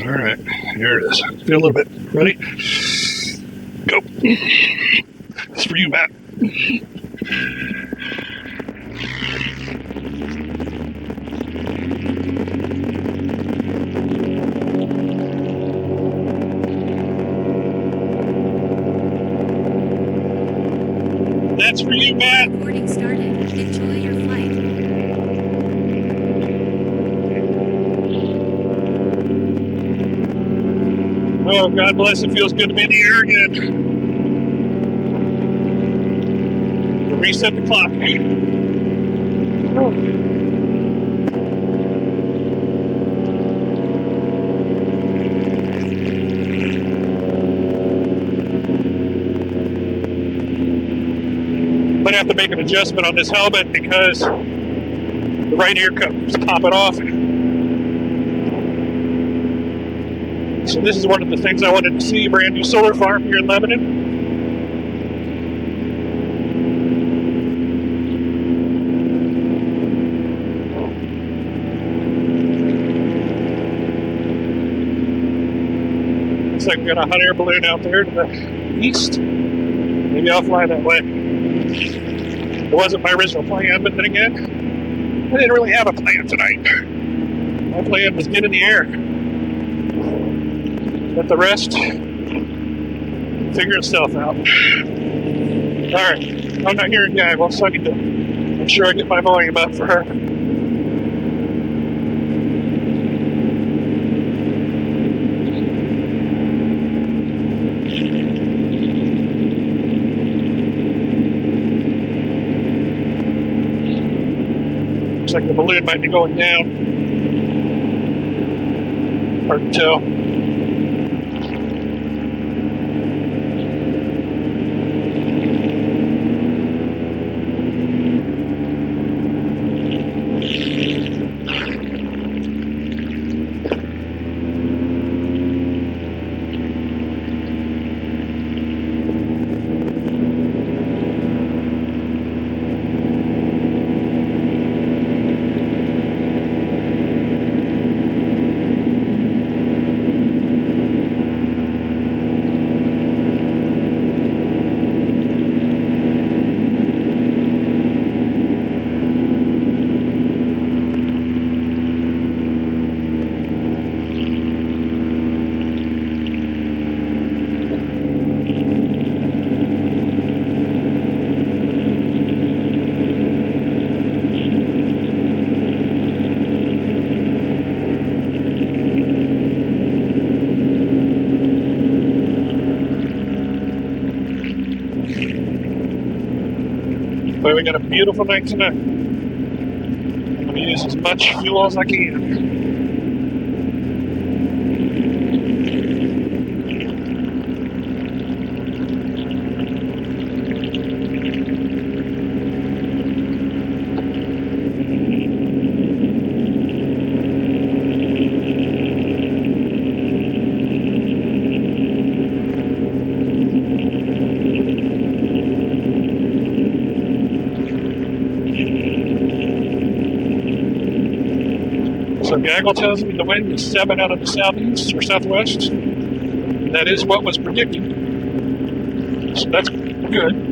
All right, here it is. Feel a little bit. Ready? Go. It's for you, Matt. That's for you, Matt. Recording started. Enjoy your flight. Oh, God bless. It feels good to be in the air again. We'll reset the clock. Might have to make an adjustment on this helmet because the right ear keeps popping off. So this is one of the things I wanted to see, a brand new solar farm here in Lebanon. Looks like we got a hot air balloon out there to the east. Maybe I'll fly that way. It wasn't my original plan, but then again, I didn't really have a plan tonight. My plan was get in the air. Let the rest figure itself out. Alright, I'm not hearing Guy. Well, so I can do. I'm sure I get my volume up for her. Looks like the balloon might be going down. Hard to tell. But we got a beautiful night tonight. I'm going to use as much fuel as I can. So Gaggle tells me the wind is 7 out of the southeast or southwest. That is what was predicted. So that's good.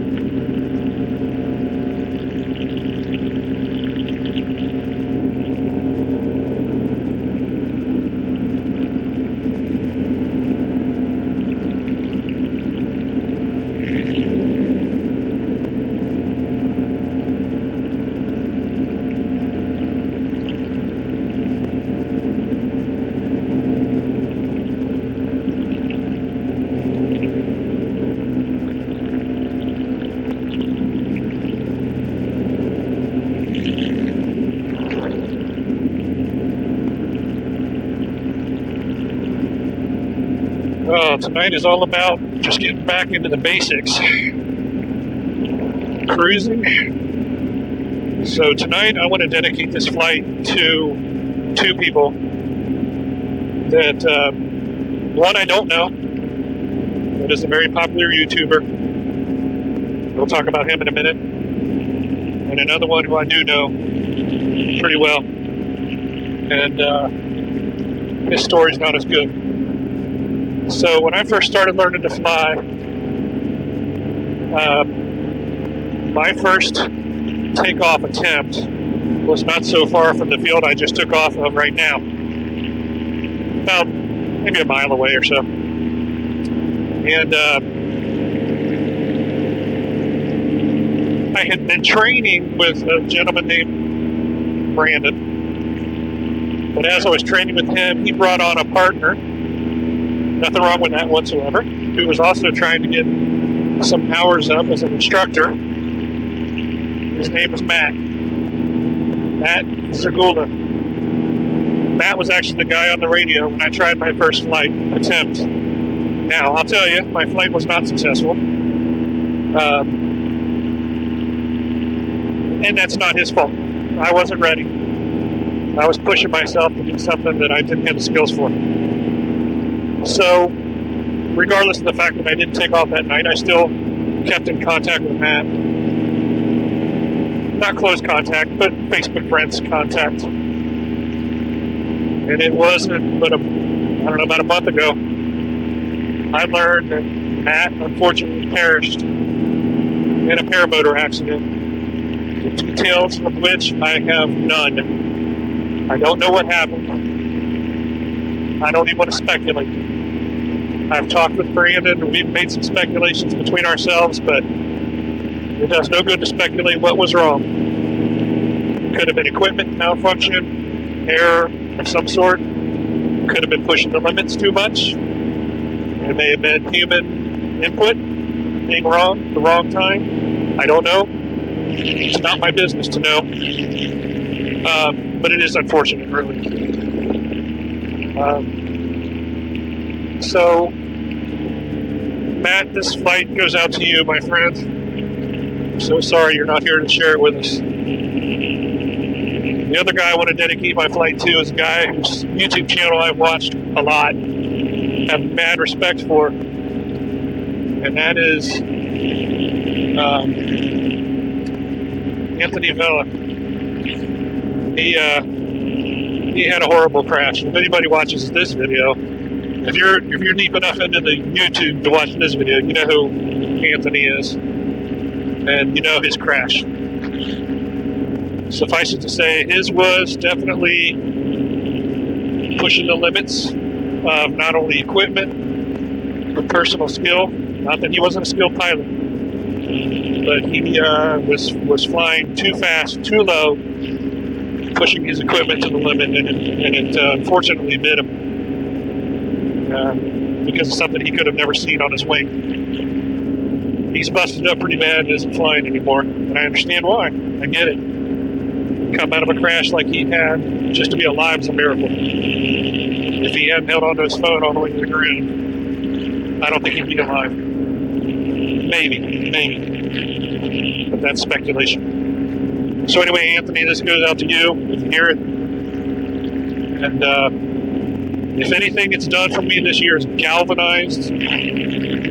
Oh, tonight is all about just getting back into the basics. Cruising. So tonight I want to dedicate this flight to two people that, one I don't know, that is a very popular YouTuber. We'll talk about him in a minute. And another one who I do know pretty well. And his story's not as good. So when I first started learning to fly, my first takeoff attempt was not so far from the field I just took off of right now. About maybe a mile away or so. And I had been training with a gentleman named Brandon. But as I was training with him, he brought on a partner. Nothing wrong with that whatsoever. Who was also trying to get some hours up as an instructor. His name was Matt. Matt Zagula. Matt was actually the guy on the radio when I tried my first flight attempt. Now, I'll tell you, my flight was not successful. And that's not his fault. I wasn't ready. I was pushing myself to do something that I didn't have the skills for. So, regardless of the fact that I didn't take off that night, I still kept in contact with Matt. Not close contact, but Facebook friends contact. And it wasn't but about a month ago, I learned that Matt unfortunately perished in a paramotor accident. The details of which I have none. I don't know what happened. I don't even want to speculate. I've talked with Brandon, and we've made some speculations between ourselves, but it does no good to speculate what was wrong. It could have been equipment malfunction, error of some sort. It could have been pushing the limits too much. It may have been human input, being wrong, the wrong time. I don't know. It's not my business to know. But it is unfortunate, really. So, Matt, this flight goes out to you, my friend. I'm so sorry you're not here to share it with us. The other guy I want to dedicate my flight to is a guy whose YouTube channel I've watched a lot, have mad respect for, and that is Anthony Vella. He had a horrible crash. If anybody watches this video, if you're deep enough into the YouTube to watch this video, you know who Anthony is, and you know his crash. Suffice it to say, his was definitely pushing the limits of not only equipment but personal skill. Not that he wasn't a skilled pilot, but he was flying too fast, too low, pushing his equipment to the limit, and it unfortunately bit him because of something he could have never seen on his wing. He's busted up pretty bad and isn't flying anymore, and I understand why. I get it. Come out of a crash like he had, just to be alive is a miracle. If he hadn't held onto his phone all the way to the ground, I don't think he'd be alive. Maybe. But that's speculation. So anyway, Anthony, this goes out to you. You can hear it. And if anything it's done for me this year is galvanized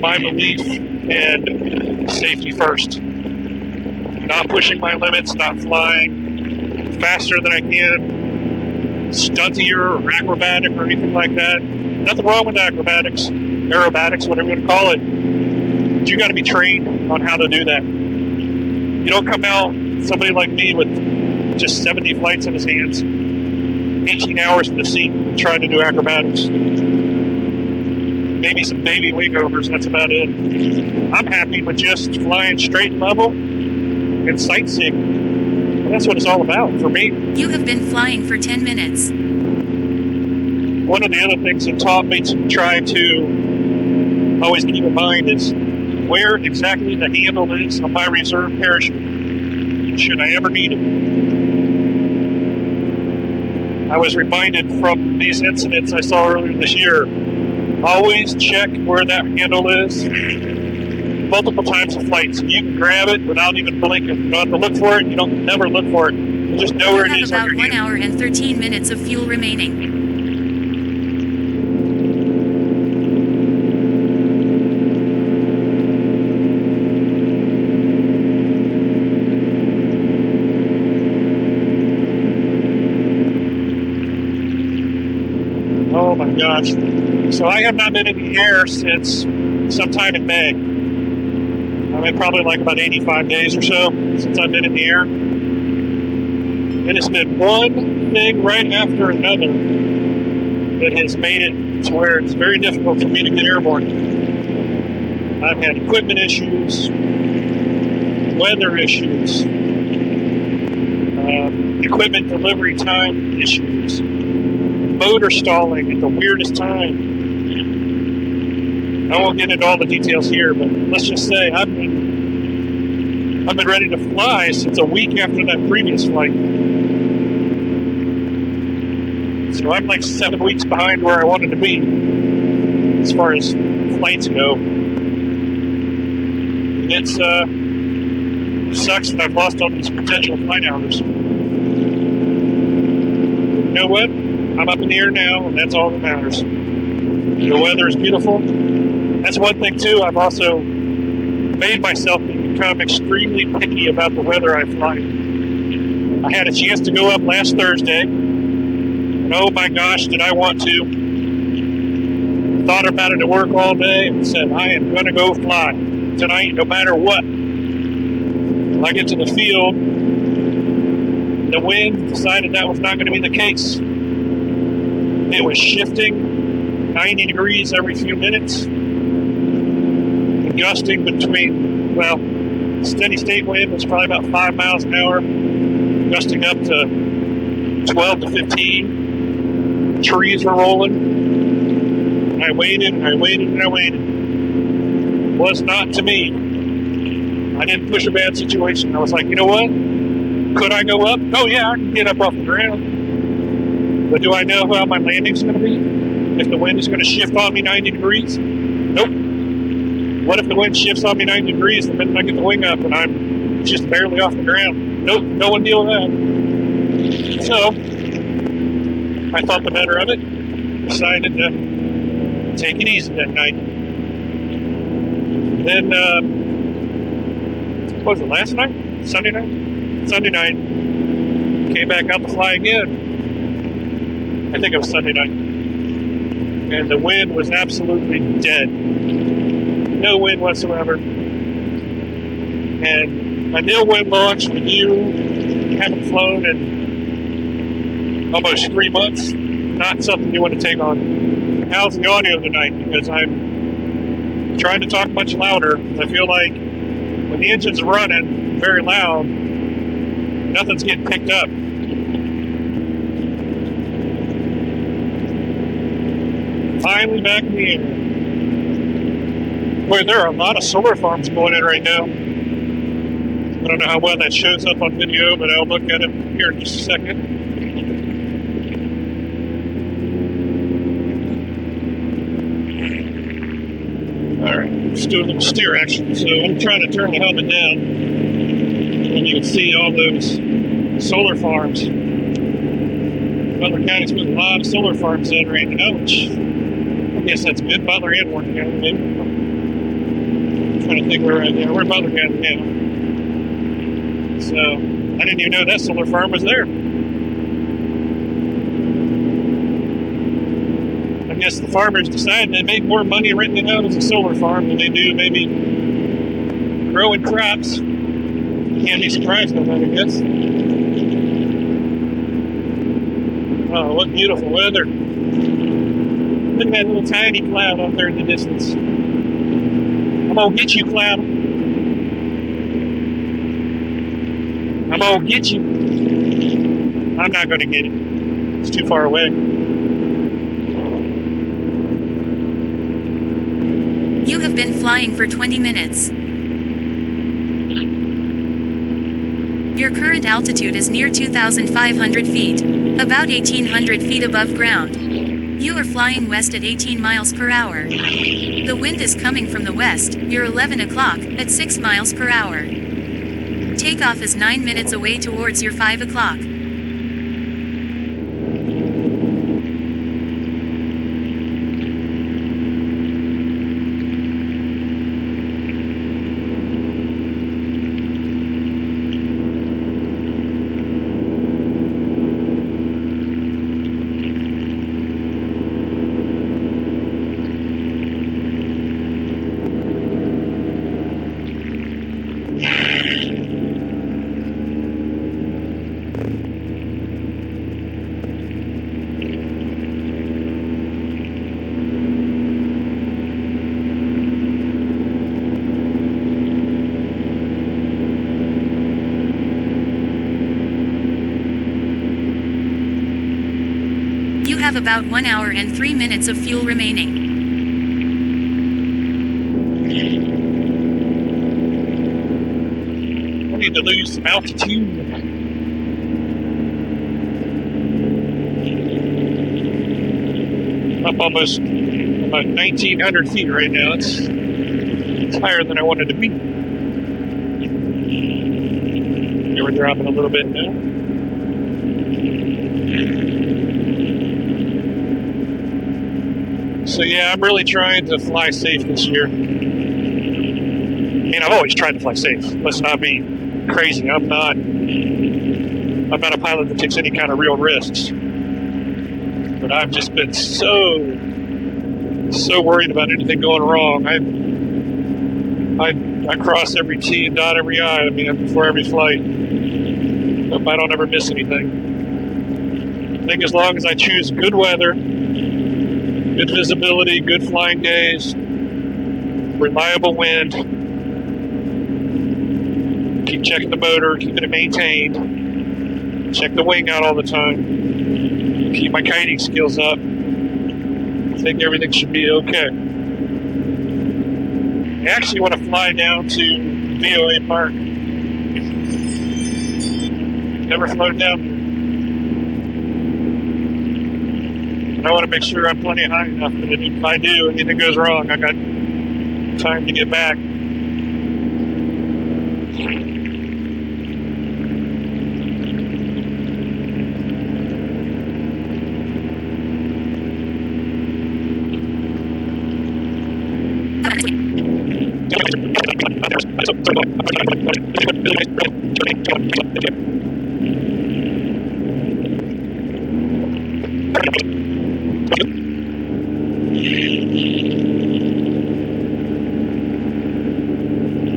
my belief in safety first. Not pushing my limits, not flying faster than I can, stuntier or acrobatic or anything like that. Nothing wrong with acrobatics, aerobatics, whatever you want to call it. But you got to be trained on how to do that. You don't come out, somebody like me with just 70 flights in his hands, 18 hours in the seat, trying to do acrobatics. Maybe some baby wing overs, that's about it. I'm happy with just flying straight and level and sightseeing. That's what it's all about for me. You have been flying for 10 minutes. One of the other things that taught me to try to always keep in mind is where exactly the handle is on my reserve parachute, should I ever need it. I was reminded from these incidents I saw earlier this year, always check where that handle is multiple times a flight, so you can grab it without even blinking. You don't have to look for it. You don't never look for it. You just know where it is on your hand. You have about 1 hour and 13 minutes of fuel remaining. Oh my gosh. So I have not been in the air since sometime in May. I mean, probably like about 85 days or so since I've been in the air. And it's been one thing right after another that has made it to where it's very difficult for me to get airborne. I've had equipment issues, weather issues, equipment delivery time issues, motor stalling at the weirdest time. I won't get into all the details here, but let's just say I've been ready to fly since a week after that previous flight. So I'm like 7 weeks behind where I wanted to be as far as flights go. And it sucks that I've lost all these potential flight hours. But you know what? I'm up in the air now, and that's all that matters. The weather is beautiful. That's one thing, too. I've also made myself become extremely picky about the weather I fly. I had a chance to go up last Thursday. And oh my gosh, did I want to. Thought about it at work all day and said, I am going to go fly tonight no matter what. When I get to the field, the wind decided that was not going to be the case. It was shifting 90 degrees every few minutes. Gusting between, well, steady state wind was probably about 5 miles an hour, gusting up to 12 to 15. Trees were rolling. I waited and I waited and I waited. It was not to me. I didn't push a bad situation. I was like, you know what? Could I go up? Oh yeah, I can get up off the ground. But do I know how my landing's going to be? If the wind is going to shift on me 90 degrees? Nope. What if the wind shifts on me 90 degrees the minute I get the wing up and I'm just barely off the ground? Nope, no one deal with that. So, I thought the better of it. Decided to take it easy that night. Then, what was it, last night? Sunday night? Sunday night. Came back out to fly again. I think it was Sunday night. And the wind was absolutely dead. No wind whatsoever. And a nil wind launch when you haven't flown in almost 3 months, not something you want to take on. How's the audio tonight? Because I'm trying to talk much louder. I feel like when the engine's running very loud, nothing's getting picked up. Finally back in the air. Boy, there are a lot of solar farms going in right now. I don't know how well that shows up on video, but I'll look at it here in just a second. Alright, just do a little steer action. So I'm trying to turn the helmet down. And you can see all those solar farms. Butler County's putting a lot of solar farms in right now, which I guess that's good. Butler and Warren County, maybe. Trying to think where we're at now. We're in Butler County now. So I didn't even know that solar farm was there. I guess the farmers decided they make more money renting it out as a solar farm than they do maybe growing crops. Can't be surprised by that, I guess. Oh, what beautiful weather. Look at that little tiny cloud out there in the distance. I'm gonna get you, cloud. I'm gonna get you. I'm not gonna get it. It's too far away. You have been flying for 20 minutes. Your current altitude is near 2,500 feet, about 1,800 feet above ground. You are flying west at 18 miles per hour. The wind is coming from the west. You're 11 o'clock at 6 miles per hour. Takeoff is 9 minutes away towards your 5 o'clock. You have about 1 hour and 3 minutes of fuel remaining. I need to lose some altitude. Up almost about 1,900 feet right now. It's higher than I wanted to be. Okay, we're dropping a little bit now. So yeah, I'm really trying to fly safe this year. I mean, I've always tried to fly safe. Let's not be crazy. I'm not a pilot that takes any kind of real risks. But I've just been so worried about anything going wrong. I cross every T and dot every I. I mean, before every flight. Hope I don't ever miss anything. I think as long as I choose good weather, good visibility, good flying days, reliable wind, keep checking the motor, keeping it maintained, check the wing out all the time, keep my kiting skills up, I think everything should be okay. I actually want to fly down to VOA Park. Never flown down. And I want to make sure I'm plenty high enough that if I do, anything goes wrong, I got time to get back.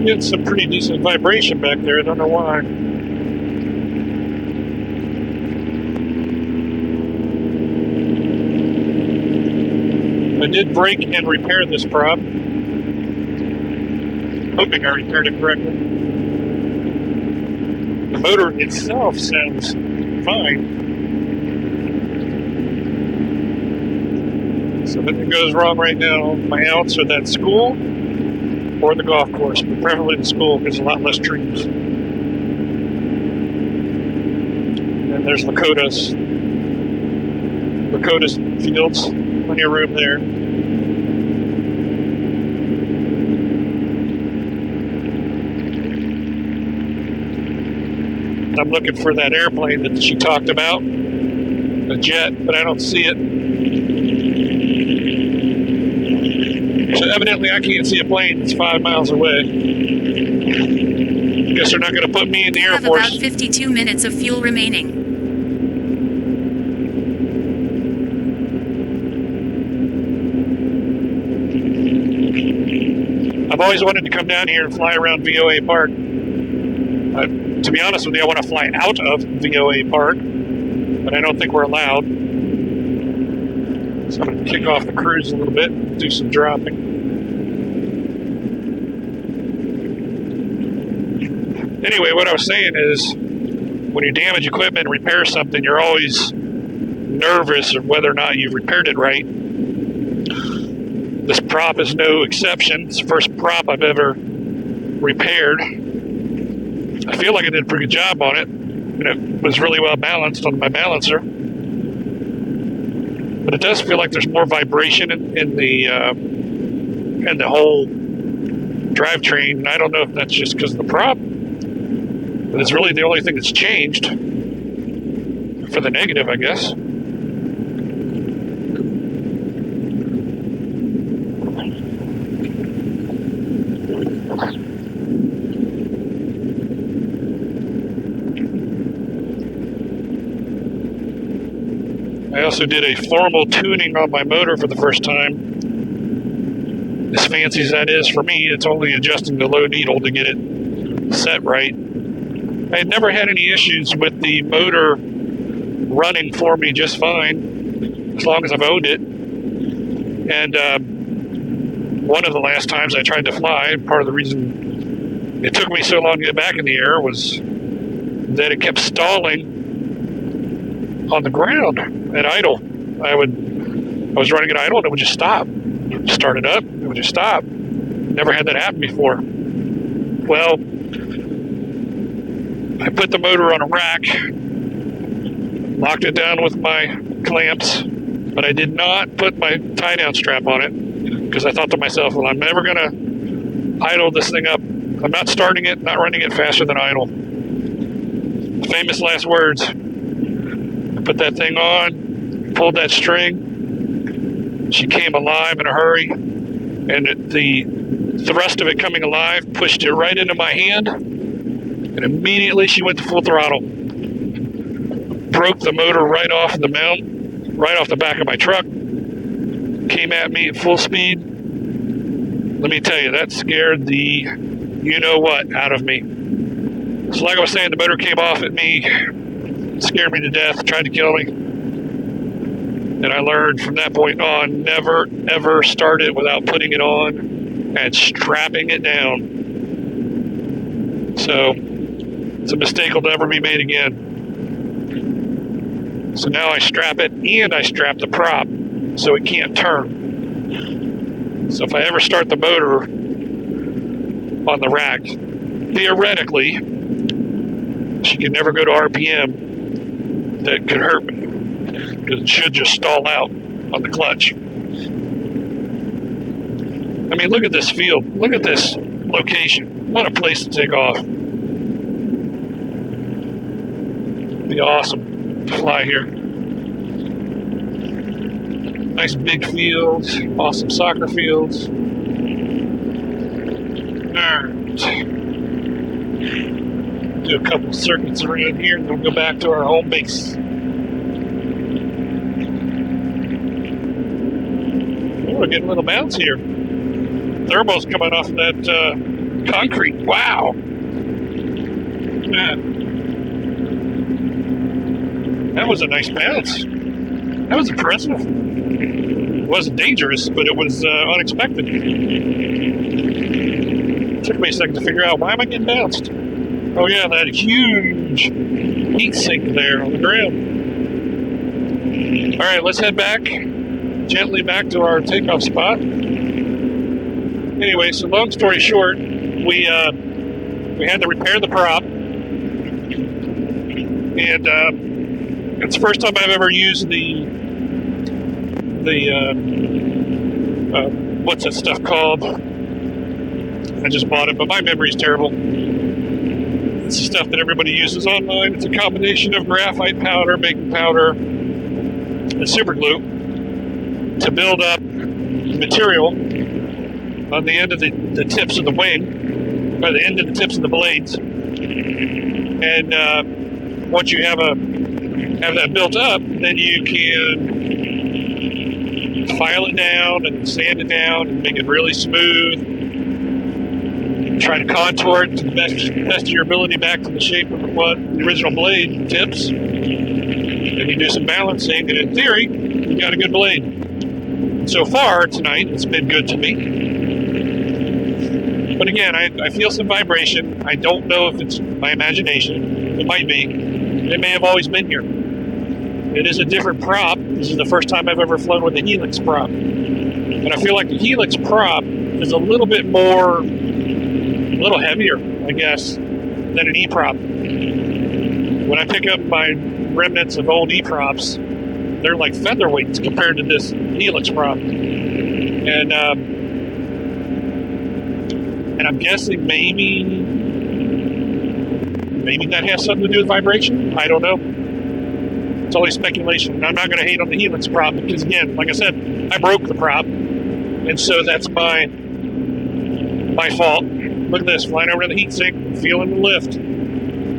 Getting some pretty decent vibration back there. I don't know why. I did break and repair this prop. Hoping I repaired it correctly. The motor itself sounds fine. So if anything goes wrong right now, my outs are that school or the golf course, but preferably the school because there's a lot less trees. And there's Lakota's fields, plenty of room there. I'm looking for that airplane that she talked about, a jet, but I don't see it. So evidently I can't see a plane that's 5 miles away. Guess they're not going to put me in the Air Force. About 52 minutes of fuel remaining. I've always wanted to come down here and fly around VOA Park. To be honest with you, I want to fly out of VOA Park, but I don't think we're allowed. So I'm going to kick off the cruise a little bit, do some dropping. Anyway, what I was saying is, when you damage equipment and repair something, you're always nervous of whether or not you've repaired it right. This prop is no exception. It's the first prop I've ever repaired. I feel like I did a pretty good job on it, and it was really well balanced on my balancer. But it does feel like there's more vibration in the whole drivetrain, and I don't know if that's just because of the prop, but it's really the only thing that's changed for the negative, I guess. I also did a formal tuning on my motor for the first time. As fancy as that is for me, it's only adjusting the low needle to get it set right. I had never had any issues with the motor running for me just fine, as long as I've owned it. And one of the last times I tried to fly, part of the reason it took me so long to get back in the air was that it kept stalling on the ground at idle. I was running at idle and it would just stop. Start it up, it would just stop. Never had that happen before. Well, I put the motor on a rack, locked it down with my clamps, but I did not put my tie-down strap on it because I thought to myself, well, I'm never going to idle this thing up. I'm not starting it, not running it faster than idle. Famous last words. I put that thing on, pulled that string. She came alive in a hurry, and the thrust of it coming alive pushed it right into my hand, and immediately she went to full throttle. Broke the motor right off the mount, right off the back of my truck. Came at me at full speed. Let me tell you, that scared the you-know-what out of me. So like I was saying, the motor came off at me, scared me to death, tried to kill me. And I learned from that point on, never, ever start it without putting it on and strapping it down. So it's a mistake will never be made again. So now I strap it and I strap the prop so it can't turn. So if I ever start the motor on the rack, theoretically, she can never go to RPM that could hurt me, because it should just stall out on the clutch. I mean, look at this field. Look at this location. What a place to take off. Be awesome to fly here. Nice big fields, awesome soccer fields. Alright. Do a couple circuits around here and then we'll go back to our home base. We're getting a little bounce here. Thermal's coming off of that concrete. Wow. Man. That was a nice bounce. That was impressive. It wasn't dangerous, but it was unexpected. It took me a second to figure out, why am I getting bounced? Oh yeah, that huge heat sink there on the ground. All right, let's head back. Gently back to our takeoff spot. Anyway, so long story short, we had to repair the prop, and it's the first time I've ever used the what's that stuff called? I just bought it, but my memory's terrible. It's the stuff that everybody uses online. It's a combination of graphite powder, baking powder, and super glue to build up material on the end of the tips of the wing, or the end of the tips of the blades. And once you have that built up, then you can file it down and sand it down and make it really smooth. Try to contour it to the best of your ability back to the shape of what the original blade tips. And you do some balancing, and in theory, you got a good blade. So far tonight, it's been good to me. But again, I feel some vibration. I don't know if it's my imagination. It might be. It may have always been here. It is a different prop. This is the first time I've ever flown with a Helix prop. And I feel like the Helix prop is a little bit more, a little heavier, I guess, than an E-prop. When I pick up my remnants of old E-props, they're like featherweights compared to this Helix prop. And I'm guessing maybe that has something to do with vibration. I don't know. It's only speculation. And I'm not going to hate on the Helix prop because, again, like I said, I broke the prop. And so that's my fault. Look at this, flying over the heat sink, feeling the lift.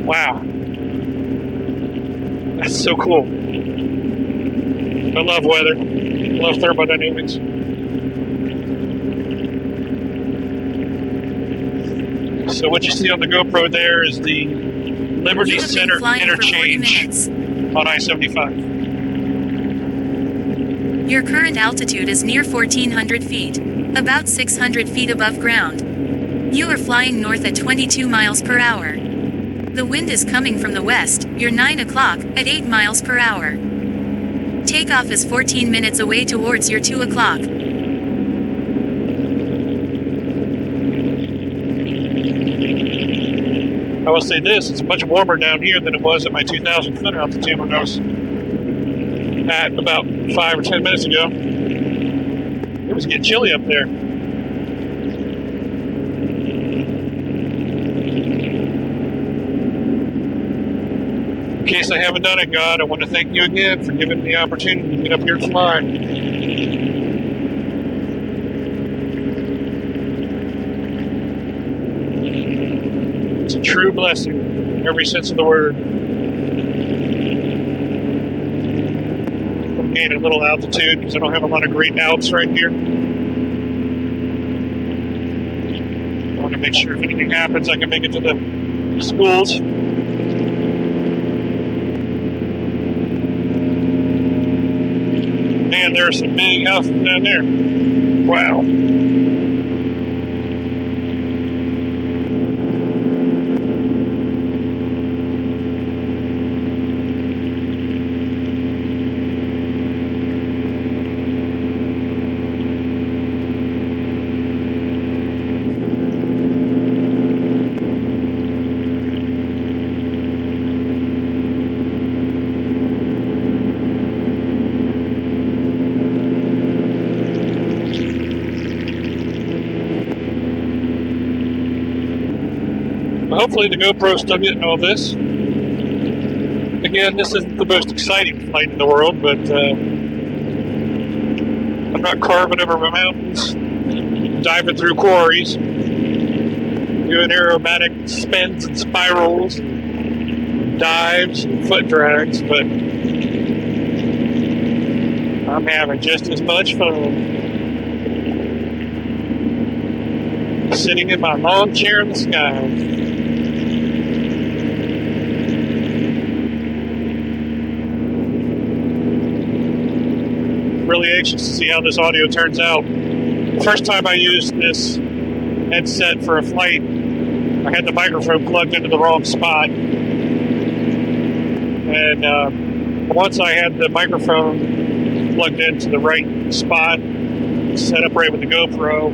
Wow. That's so cool. I love weather. I love thermodynamics. So what you see on the GoPro there is the Liberty Center interchange on I-75. Your current altitude is near 1,400 feet, about 600 feet above ground. You are flying north at 22 miles per hour. The wind is coming from the west. You're 9 o'clock at 8 miles per hour. Takeoff is 14 minutes away towards your 2 o'clock. I will say this, it's much warmer down here than it was at my 2,000 foot altitude when I was at about 5 or 10 minutes ago. It was getting chilly up there. In case I haven't done it, God, I want to thank you again for giving me the opportunity to get up here and fly. It's a true blessing in every sense of the word. I'm gaining a little altitude because I don't have a lot of great alps right here. I want to make sure if anything happens, I can make it to the schools. Man, there are some big houses down there. Wow. Hopefully the GoPro's still getting all this. Again, this isn't the most exciting flight in the world, but I'm not carving over mountains, diving through quarries, doing aerobatic spins and spirals, dives and foot drags, but I'm having just as much fun sitting in my lawn chair in the sky. Really anxious to see how this audio turns out. The first time I used this headset for a flight, I had the microphone plugged into the wrong spot. And once I had the microphone plugged into the right spot, set up right with the GoPro,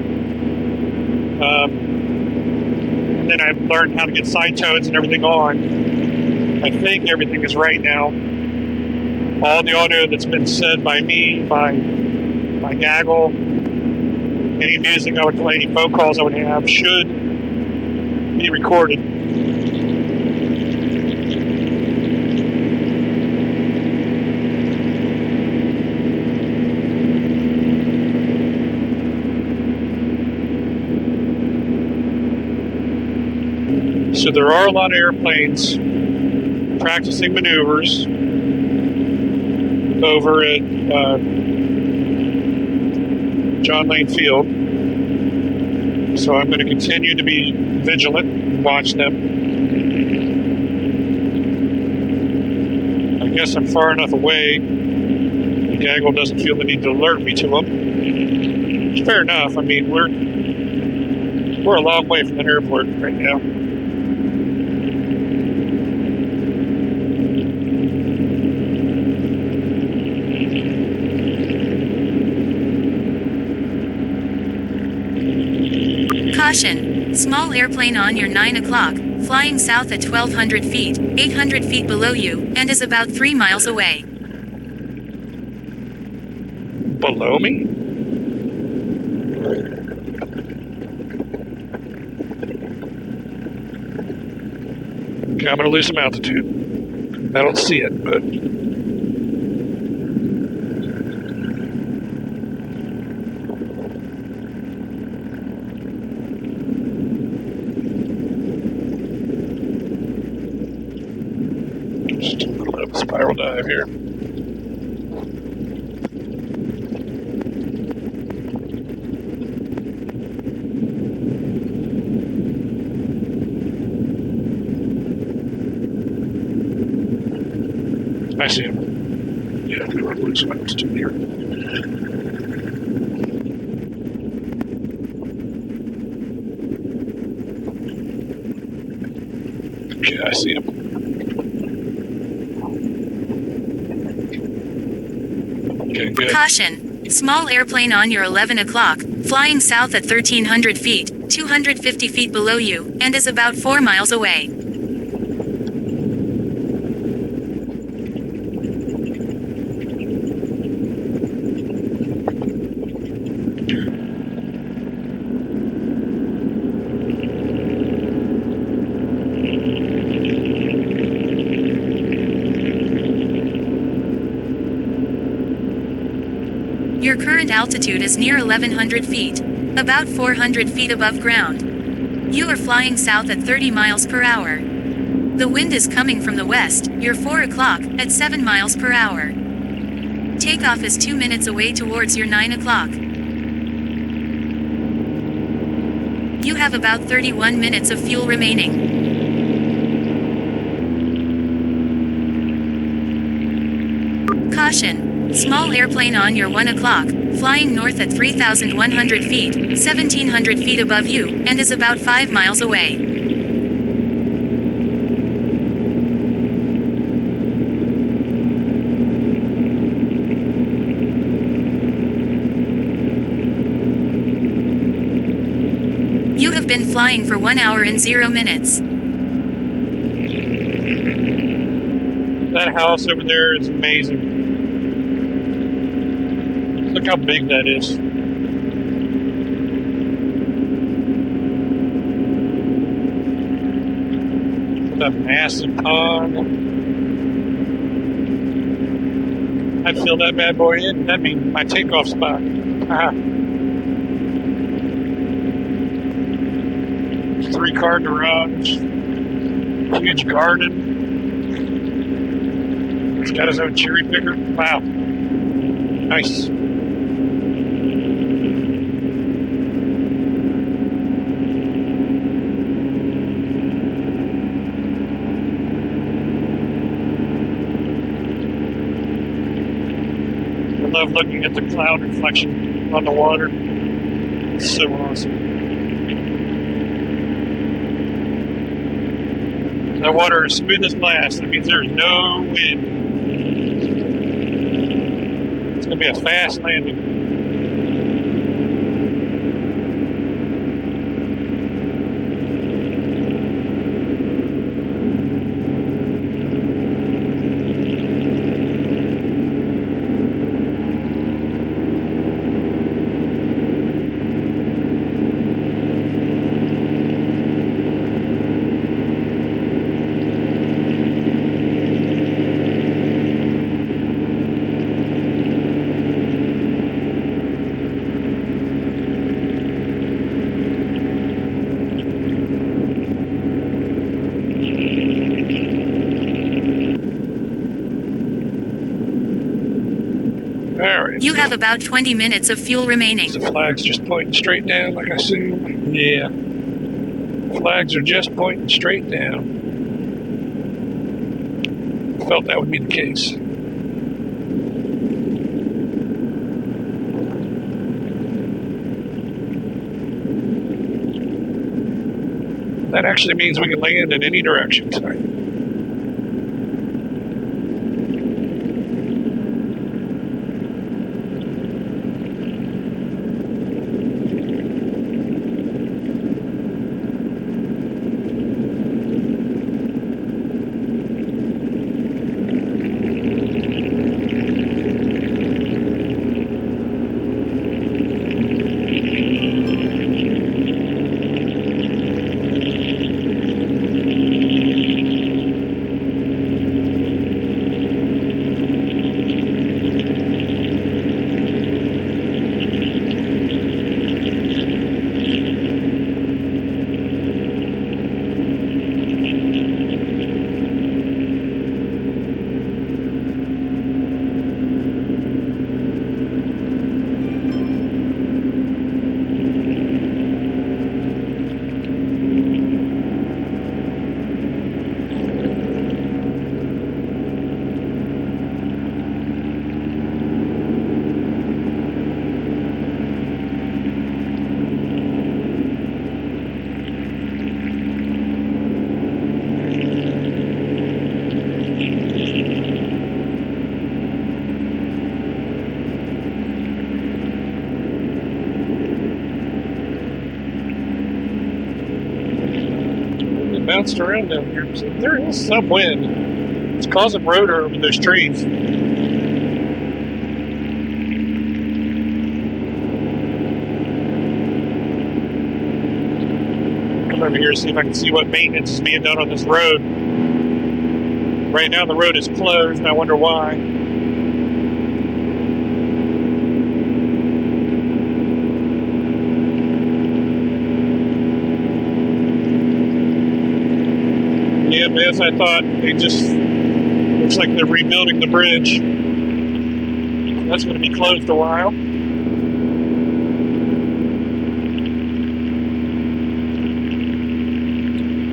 then I learned how to get side tones and everything on. I think everything is right now. All the audio that's been said by me, by Gaggle, any music I would play, any phone calls I would have, should be recorded. So there are a lot of airplanes practicing maneuvers over at John Lane Field. So I'm going to continue to be vigilant and watch them. I guess I'm far enough away that Gaggle doesn't feel the need to alert me to them. It's fair enough. I mean, we're a long way from the airport right now. Caution! Small airplane on your 9 o'clock, flying south at 1,200 feet, 800 feet below you, and is about 3 miles away. Below me? Okay, I'm going to lose some altitude. I don't see it, but... just a little bit of a spiral dive here. I see him. Yeah, I'm going to lose some altitude here. Okay, I see him. Okay, good. Caution! Small airplane on your 11 o'clock, flying south at 1300 feet, 250 feet below you, and is about 4 miles away. Your current altitude is near 1100 feet, about 400 feet above ground. You are flying south at 30 miles per hour. The wind is coming from the west, you're 4 o'clock, at 7 miles per hour. Takeoff is 2 minutes away towards your 9 o'clock. You have about 31 minutes of fuel remaining. Caution! Small airplane on your 1 o'clock, flying north at 3,100 feet, 1,700 feet above you, and is about 5 miles away. You have been flying for 1 hour and 0 minutes. That house over there is amazing. Look how big that is. With a massive pond. I'd fill that bad boy in. That'd be my takeoff spot. Ah. 3-car garage. Huge garden. He's got his own cherry picker. Wow. Nice. I love looking at the cloud reflection on the water. It's so awesome. That water is smooth as glass. That means there's no wind. It's going to be a fast landing. Alright. You have about 20 minutes of fuel remaining. The flag's just pointing straight down, like I assume. Yeah. Flags are just pointing straight down. Felt that would be the case. That actually means we can land in any direction tonight. bounced around down here. So there is some wind. It's causing rotor over those trees. Come over here and see if I can see what maintenance is being done on this road. Right now the road is closed, and I wonder why. Yeah, but as I thought, it just looks like they're rebuilding the bridge. That's going to be closed a while.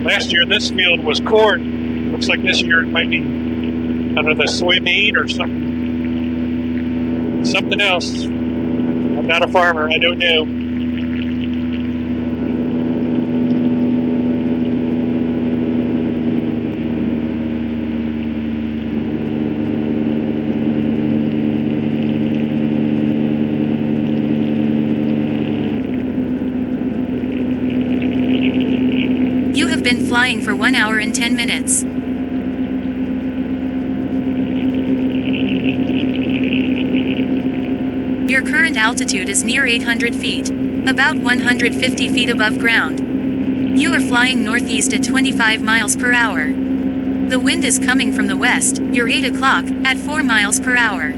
Last year this field was corn. Looks like this year it might be, I don't know, the soybean or something else. I'm not a farmer, I don't know. You have been flying for 1 hour and 10 minutes. Your current altitude is near 800 feet, about 150 feet above ground. You are flying northeast at 25 miles per hour. The wind is coming from the west. You're 8 o'clock, at 4 miles per hour.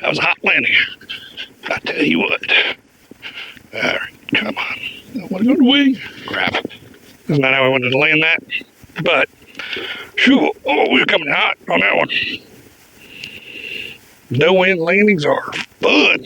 That was a hot landing. I tell you what. Alright, come on. I want to go to wing. Crap. That's not how I wanted to land that. But, shoo, oh, we were coming hot on that one. No wind landings are fun.